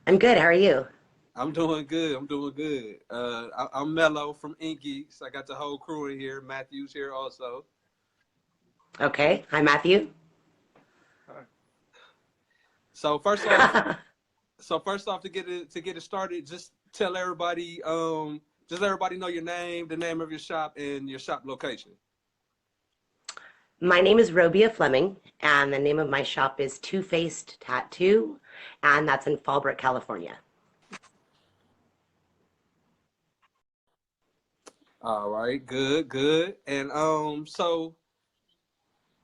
I'm good. How are you? I'm doing good. I'm doing good. I'm Mello from Inkgeeks. I got the whole crew in here. Matthew's here also. Okay. Hi, Matthew. All right. So first off, to get it started, just tell everybody, just let everybody know your name, the name of your shop, and your shop location. My name is Robia Fleming, and the name of my shop is Two Faced Tattoo, and that's in Fallbrook, California. All right, good, good. And so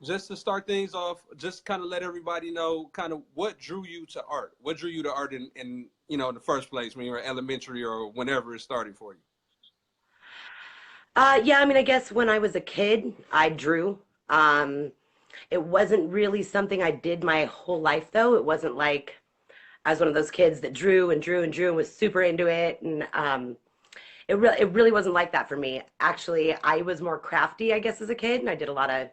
just to start things off, just kind of let everybody know kind of what drew you to art. What drew you to art in the first place when you were elementary or whenever it started for you. Yeah, I mean, I guess when I was a kid, I drew. Um, it wasn't really something I did my whole life, though. It wasn't like I was one of those kids that drew and drew and drew and was super into it. And it really wasn't like that for me. Actually, I was more crafty, I guess, as a kid, and I did a lot of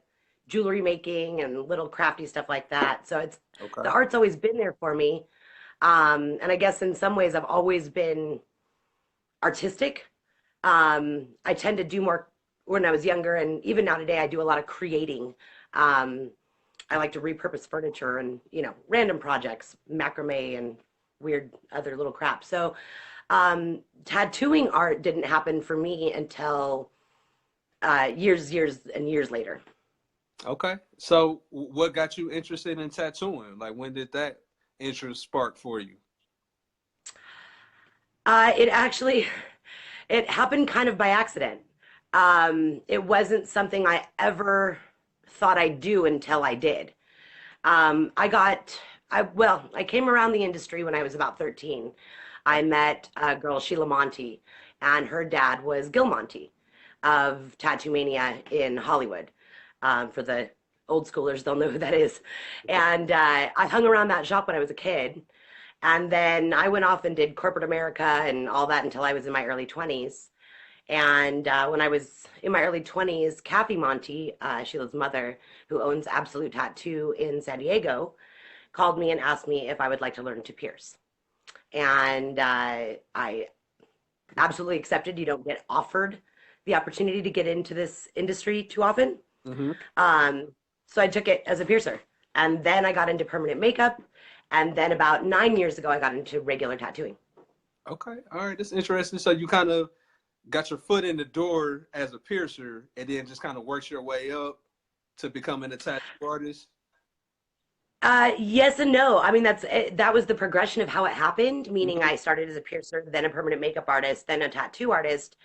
jewelry making and little crafty stuff like that. So it's the Okay. art's always been there for me. And I guess in some ways I've always been artistic. I tend to do more when I was younger, and even now today I do a lot of creating. Um, I like to repurpose furniture and random projects, macrame and weird other little crap. So tattooing art didn't happen for me until years and years later. Okay. So what got you interested in tattooing? Like when did that interest spark for you? It actually it happened kind of by accident. It wasn't something I ever thought I'd do until I did. I came around the industry when I was about 13. I met a girl, Sheila Monty, and her dad was Gil Monty of Tattoo Mania in Hollywood. For the old schoolers, they'll know who that is. And I hung around that shop when I was a kid. And then I went off and did corporate America and all that until I was in my early 20s. And when I was in my early 20s, Kathy Monty, Sheila's mother, who owns Absolute Tattoo in San Diego, called me and asked me if I would like to learn to pierce. And I absolutely accepted. You don't get offered the opportunity to get into this industry too often. Hmm. Um, so I took it as a piercer. And then I got into permanent makeup. And then about 9 years ago, I got into regular tattooing. Okay. All right. That's interesting. So you kind of got your foot in the door as a piercer and then just kind of worked your way up to becoming a tattoo artist. Yes and no. I mean, that was the progression of how it happened, meaning Hmm. I started as a piercer, then a permanent makeup artist, then a tattoo artist.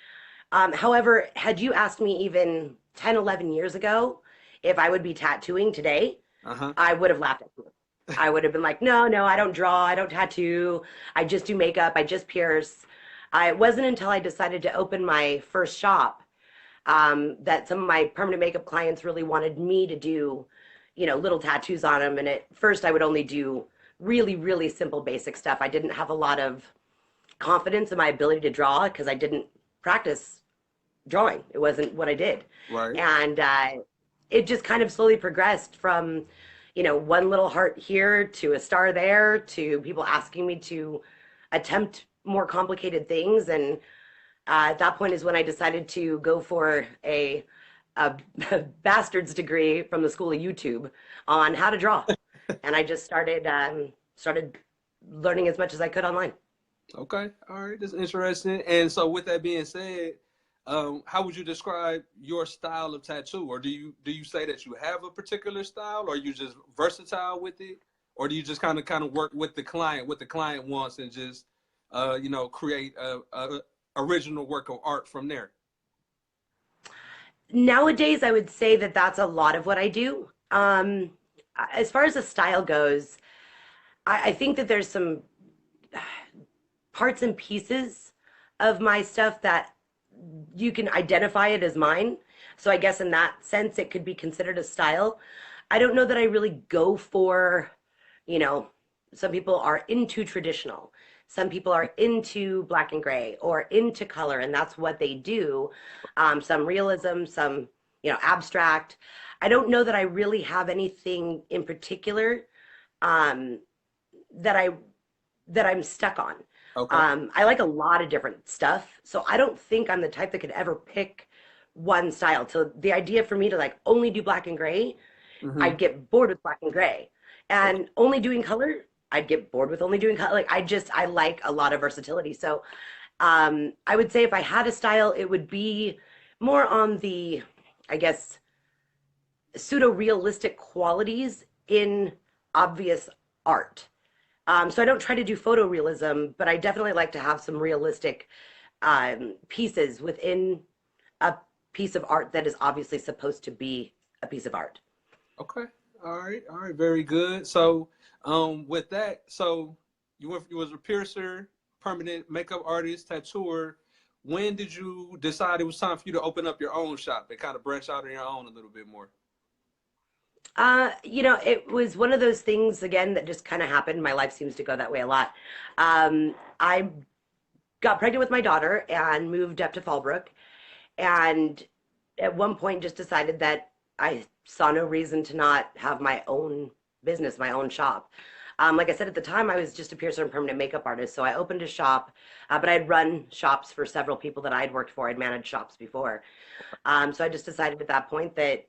However, had you asked me even 10, 11 years ago if I would be tattooing today, Uh-huh. I would have laughed at you. I would have been like, no, no, I don't draw, I don't tattoo, I just do makeup, I just pierce. It wasn't until I decided to open my first shop that some of my permanent makeup clients really wanted me to do, little tattoos on them. And at first, I would only do really, really simple, basic stuff. I didn't have a lot of confidence in my ability to draw because I didn't practice drawing. It wasn't what I did. Right. And it just kind of slowly progressed from, one little heart here to a star there to people asking me to attempt more complicated things. And at that point is when I decided to go for a bastard's degree from the school of YouTube on how to draw, and I just started learning as much as I could online. Okay. All right. That's interesting. And so with that being said, how would you describe your style of tattoo? Or do you say that you have a particular style, or are you just versatile with it? Or do you just kind of work with the client, what the client wants, and just create a original work of art from there? Nowadays, I would say that that's a lot of what I do. As far as the style goes, I think that there's some parts and pieces of my stuff that you can identify it as mine. So I guess in that sense, it could be considered a style. I don't know that I really go for, you know, some people are into traditional. Some people are into black and gray or into color, and that's what they do. Some realism, some, abstract. I don't know that I really have anything in particular um, that I that I'm stuck on. Okay. I like a lot of different stuff, so I don't think I'm the type that could ever pick one style. So the idea for me to like only do black and gray, Mm-hmm. I'd get bored with black and gray. Okay. And only doing color, I'd get bored with only doing color. Like I like a lot of versatility. So I would say if I had a style, it would be more on the, I guess, pseudo realistic qualities in obvious art. So I don't try to do photorealism, but I definitely like to have some realistic pieces within a piece of art that is obviously supposed to be a piece of art. Okay. All right. All right. Very good. So, with that, so you was a piercer, permanent makeup artist, tattooer. When did you decide it was time for you to open up your own shop and kind of branch out on your own a little bit more? It was one of those things again that just kind of happened. My life seems to go that way a lot. I got pregnant with my daughter and moved up to Fallbrook, and at one point just decided that I saw no reason to not have my own business, my own shop. Like I said at the time, I was just a piercer and permanent makeup artist, so I opened a shop, but I'd run shops for several people that I'd worked for. I'd managed shops before, so I just decided at that point that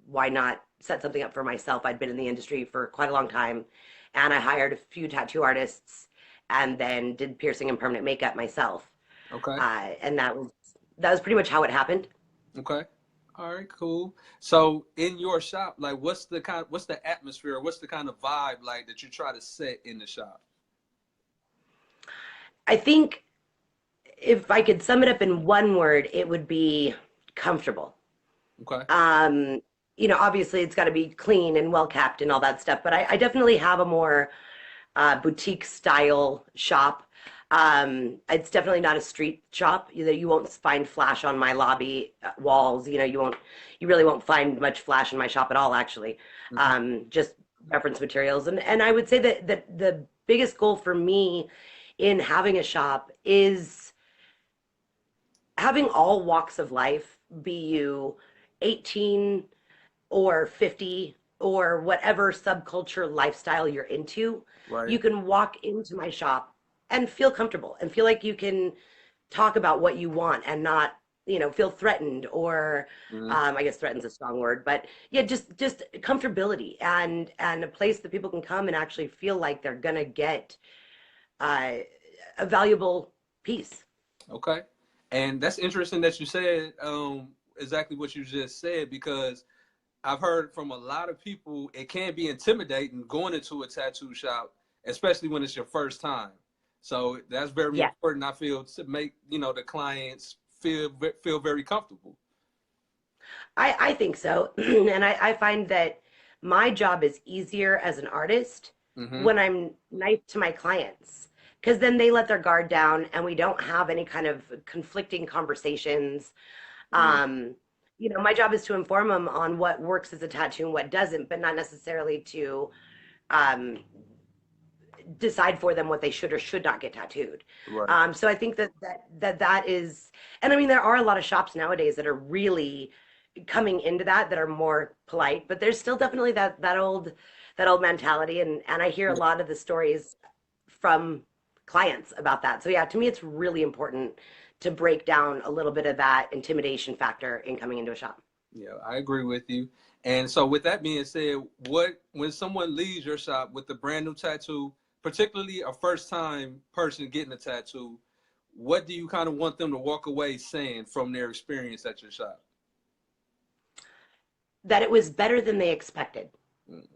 why not set something up for myself? I'd been in the industry for quite a long time, and I hired a few tattoo artists, and then did piercing and permanent makeup myself, Okay. and that was pretty much how it happened. Okay. All right, cool. So in your shop, like what's the atmosphere, what's the kind of vibe like that you try to set in the shop? I think if I could sum it up in one word, it would be comfortable. Okay. Um, Obviously it's got to be clean and well kept and all that stuff, but I definitely have a more boutique style shop. It's definitely not a street shop. You won't find flash on my lobby walls. You really won't find much flash in my shop at all, actually. Hmm. Just reference materials. And I would say that the biggest goal for me in having a shop is having all walks of life, be you 18 or 50 or whatever subculture lifestyle you're into, Right. you can walk into my shop and feel comfortable and feel like you can talk about what you want and not feel threatened or Hmm. I guess threaten's a strong word, but yeah, just comfortability and a place that people can come and actually feel like they're gonna get uh, a valuable piece. Okay. And that's interesting that you said exactly what you just said because I've heard from a lot of people it can be intimidating going into a tattoo shop, especially when it's your first time. So that's very Yeah, important. I feel to make the clients feel very comfortable. I think so. And I find that my job is easier as an artist Hmm. when I'm nice to my clients because then they let their guard down and we don't have any kind of conflicting conversations. Mm. Um, my job is to inform them on what works as a tattoo and what doesn't, but not necessarily to um, decide for them what they should or should not get tattooed. Right. So I think that is, and I mean, there are a lot of shops nowadays that are really coming into that are more polite, but there's still definitely that old mentality, and I hear a Yeah. lot of the stories from clients about that. So yeah, to me, it's really important to break down a little bit of that intimidation factor in coming into a shop. Yeah, I agree with you. And so, with that being said, what when someone leaves your shop with a brand new tattoo, particularly a first time person getting a tattoo, what do you kind of want them to walk away saying from their experience at your shop? That it was better than they expected. Mm.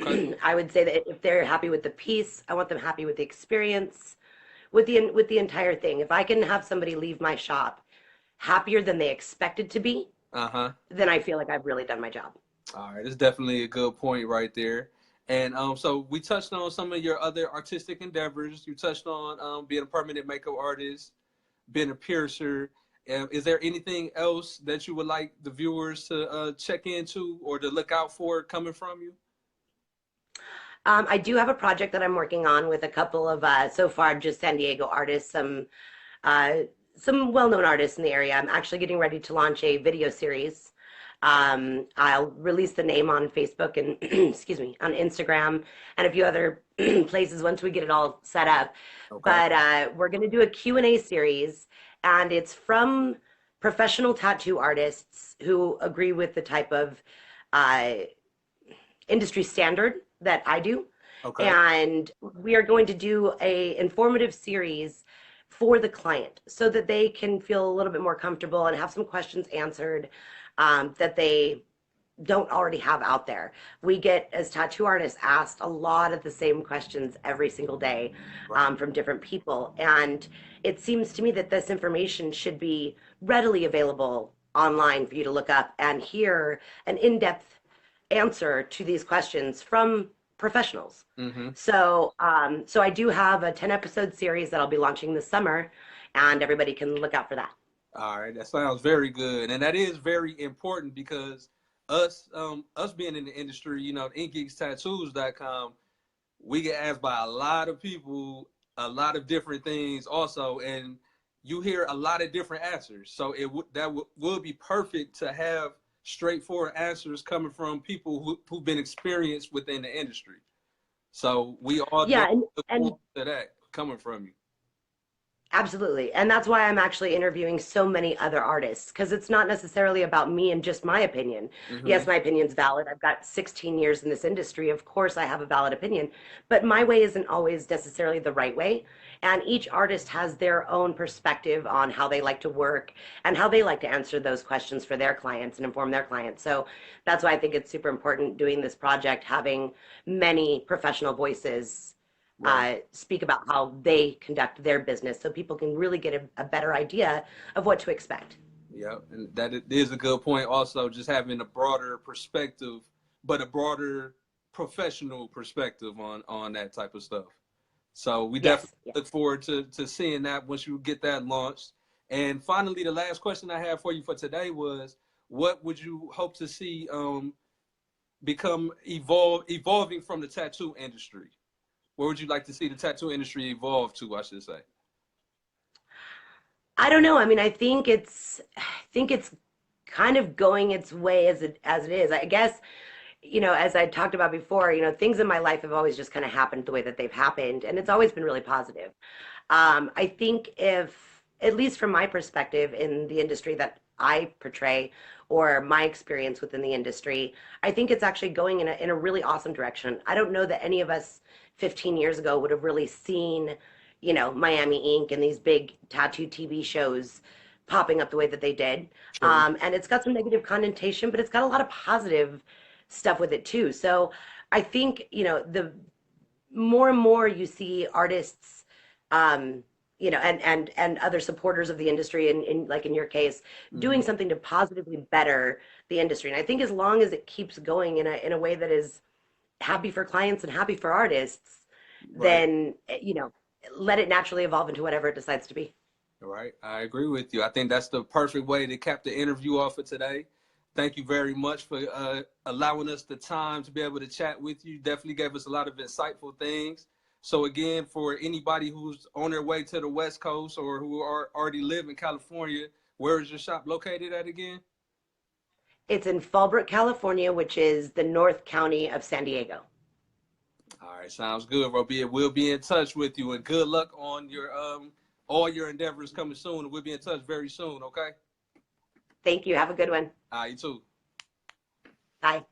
Okay. I would say that if they're happy with the piece, I want them happy with the experience, with the entire thing. If I can have somebody leave my shop happier than they expected to be, Uh huh. then I feel like I've really done my job. All right, that's definitely a good point right there. And so we touched on some of your other artistic endeavors. You touched on being a permanent makeup artist, being a piercer. Is there anything else that you would like the viewers to check into or to look out for coming from you? I do have a project that I'm working on with a couple of so far just San Diego artists, uh, some well-known artists in the area. I'm actually getting ready to launch a video series I'll release the name on Facebook and excuse me, on Instagram and a few other places once we get it all set up. Okay. But we're going to do a Q&A series, and it's from professional tattoo artists who agree with the type of uh, industry standard that I do. Okay. And we are going to do a informative series for the client so that they can feel a little bit more comfortable and have some questions answered that they don't already have out there. We get, as tattoo artists, asked a lot of the same questions every single day Right. from different people. And it seems to me that this information should be readily available online for you to look up and hear an in-depth answer to these questions from professionals. Mm-hmm. So I do have a 10 episode series that I'll be launching this summer, and everybody can look out for that. All right, that sounds very good, and that is very important because us being in the industry, you know, Inkgeekstattoos.com, we get asked by a lot of people a lot of different things also, and you hear a lot of different answers. So would be perfect to have straightforward answers coming from people who've been experienced within the industry. So we all Yeah, definitely look and forward to that coming from you. absolutely. And that's why I'm actually interviewing so many other artists, because it's not necessarily about me and just my opinion. Mm-hmm. Yes, my opinion's valid. I've got 16 years in this industry. Of course, I have a valid opinion, but my way isn't always necessarily the right way. And each artist has their own perspective on how they like to work and how they like to answer those questions for their clients and inform their clients. So that's why I think it's super important doing this project, having many professional voices Right. speak about how they conduct their business so people can really get a better idea of what to expect. Yeah, and that is a good point. Also, just having a broader perspective, but a broader professional perspective on that type of stuff. So we definitely Yes, yes. look forward to seeing that once you get that launched. And finally, the last question I have for you for today was, what would you hope to see evolving from the tattoo industry? Where would you like to see the tattoo industry evolve to, I should say? I don't know. I mean, I think it's kind of going its way as it is. I guess, as I talked about before, things in my life have always just kind of happened the way that they've happened, and it's always been really positive. I think if, at least from my perspective in the industry that I portray, or my experience within the industry, I think it's actually going in a really awesome direction. I don't know that any of us 15 years ago would have really seen, Miami Ink and these big tattoo TV shows popping up the way that they did. True. And it's got some negative connotation, but it's got a lot of positive stuff with it too. So I think, the more and more you see artists, um, and other supporters of the industry, in like in your case, Mm-hmm. doing something to positively better the industry. And I think as long as it keeps going in a way that is happy for clients and happy for artists, Right. then let it naturally evolve into whatever it decides to be. Right. I agree with you. I think that's the perfect way to cap the interview off for today. Thank you very much for allowing us the time to be able to chat with you. Definitely gave us a lot of insightful things. So again, for anybody who's on their way to the West Coast or who already live in California, where is your shop located at again? It's in Fallbrook, California, which is the North County of San Diego. All right, sounds good, Robia. We'll be in touch with you, and good luck on your all your endeavors coming soon. We'll be in touch very soon. Okay. Thank you. Have a good one. All right, you too. Bye.